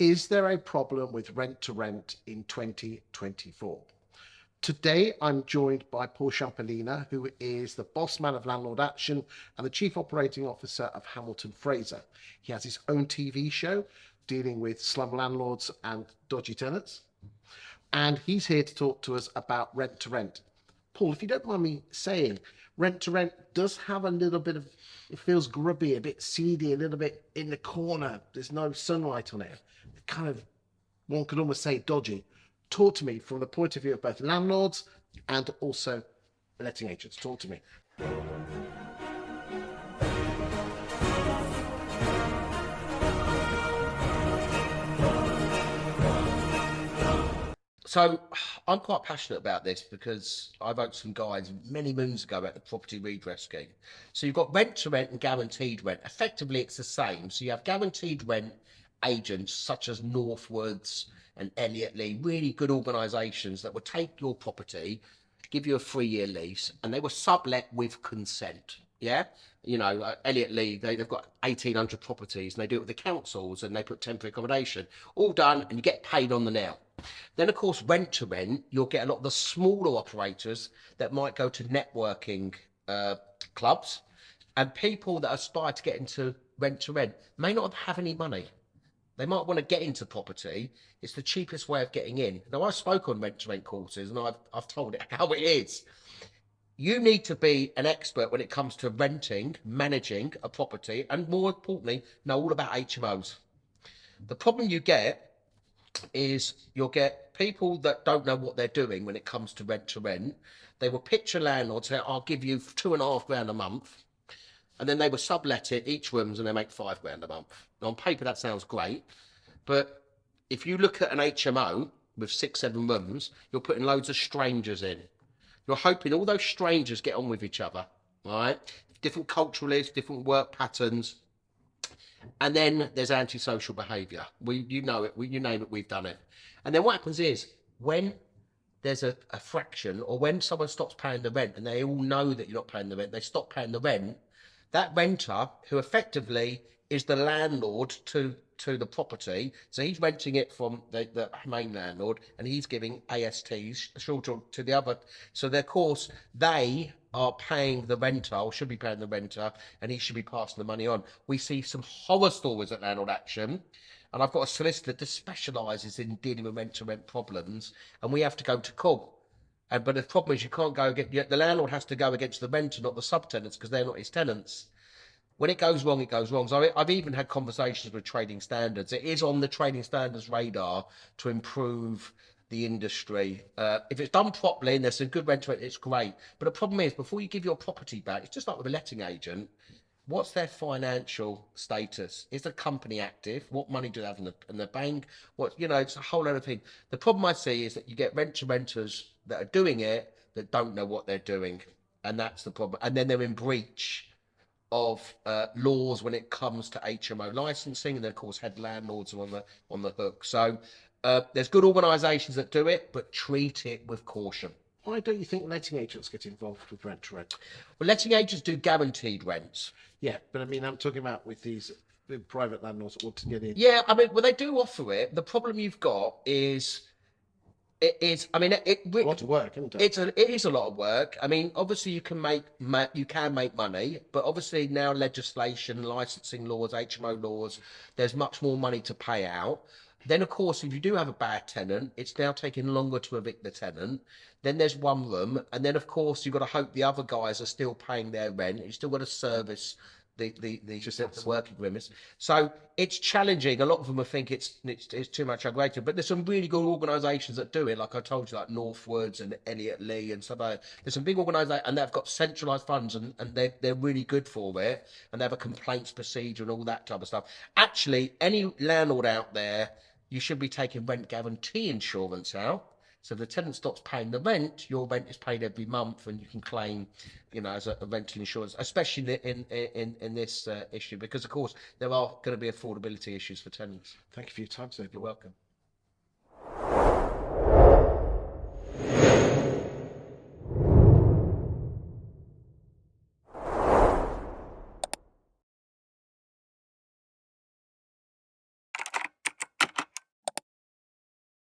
Is there a problem with rent to rent in 2024? Today, I'm joined by Paul Shamplina, who is the boss man of Landlord Action and the Chief Operating Officer of Hamilton Fraser. He has his own TV show dealing with slum landlords and dodgy tenants. And he's here to talk to us about rent to rent. Paul, if you don't mind me saying, rent to rent does have a little bit of, it feels grubby, a bit seedy, a little bit in the corner. There's no sunlight on it. Kind of, one could almost say dodgy. Talk to me from the point of view of both landlords and also letting agents. Talk to me. So I'm quite passionate about this because I wrote some guides many moons ago about the property redress scheme. So you've got rent to rent and guaranteed rent. Effectively, it's the same. So you have guaranteed rent agents such as Northwoods and Elliott Lee, really good organisations that would take your property, give you a 3-year lease, and they will sublet with consent. Yeah, you know, Elliott Lee, they've got 1,800 properties, and they do it with the councils, and they put temporary accommodation, all done, and you get paid on the now. Then, of course, rent to rent, you'll get a lot of the smaller operators that might go to networking clubs, and people that aspire to get into rent to rent may not have any money. They might want to get into property. It's the cheapest way of getting in. Now, I spoke on rent to rent courses, and I've told it how it is. You need to be an expert when it comes to renting, managing a property, and more importantly, know all about HMOs. The problem you get is you'll get people that don't know what they're doing when it comes to rent. They will pitch a landlord, say, I'll give you £2,500 a month. And then they will sublet it, each rooms, and they make £5,000 a month. Now, on paper, that sounds great. But if you look at an HMO with 6-7 rooms, you're putting loads of strangers in. You're hoping all those strangers get on with each other, right? Different culturalists, different work patterns. And then there's antisocial behaviour. You know it, you name it, we've done it. And then what happens is, when there's a fraction, or when someone stops paying the rent, and they all know that you're not paying the rent, they stop paying the rent, that renter, who effectively is the landlord to the property, so he's renting it from the main landlord, and he's giving ASTs to the other. So, of course, they are paying the renter, or should be paying the renter, and he should be passing the money on. We see some horror stories at Landlord Action, and I've got a solicitor that specialises in dealing with rent-to-rent problems, and we have to go to court. But the problem is you can't go against, the landlord has to go against the renter, not the subtenants, because they're not his tenants. When it goes wrong, it goes wrong. So I've even had conversations with trading standards. It is on the trading standards radar to improve the industry. If it's done properly and there's some good rent, it's great. But the problem is, before you give your property back, it's just like with a letting agent. What's their financial status? Is the company active? What money do they have in the bank? It's a whole other thing. The problem I see is that you get renters that are doing it that don't know what they're doing, and that's the problem. And then they're in breach of laws when it comes to HMO licensing, and then of course head landlords are on the hook. So there's good organisations that do it, but treat it with caution. Why don't you think letting agents get involved with rent to rent? Well, letting agents do guaranteed rents. Yeah, but I mean, I'm talking about with these private landlords that want to get in. Yeah, I mean, well, they do offer it. The problem you've got is, a lot of work, isn't it? It is a lot of work. I mean, obviously you can make money, but obviously now legislation, licensing laws, HMO laws, there's much more money to pay out. Then, of course, if you do have a bad tenant, it's now taking longer to evict the tenant. Then there's one room. And then, of course, you've got to hope the other guys are still paying their rent. You've still got to service the working agreements. So it's challenging. A lot of them think it's too much aggravated. But there's some really good organisations that do it, like I told you, like Northwoods and Elliott Lee and stuff like that. There's some big organisations, and they've got centralised funds, and they're really good for it. And they have a complaints procedure and all that type of stuff. Actually, any landlord out there, you should be taking rent guarantee insurance out. So if the tenant stops paying the rent, your rent is paid every month, and you can claim, as a rental insurance, especially in this issue, because of course there are going to be affordability issues for tenants. Thank you for your time, sir. You're welcome.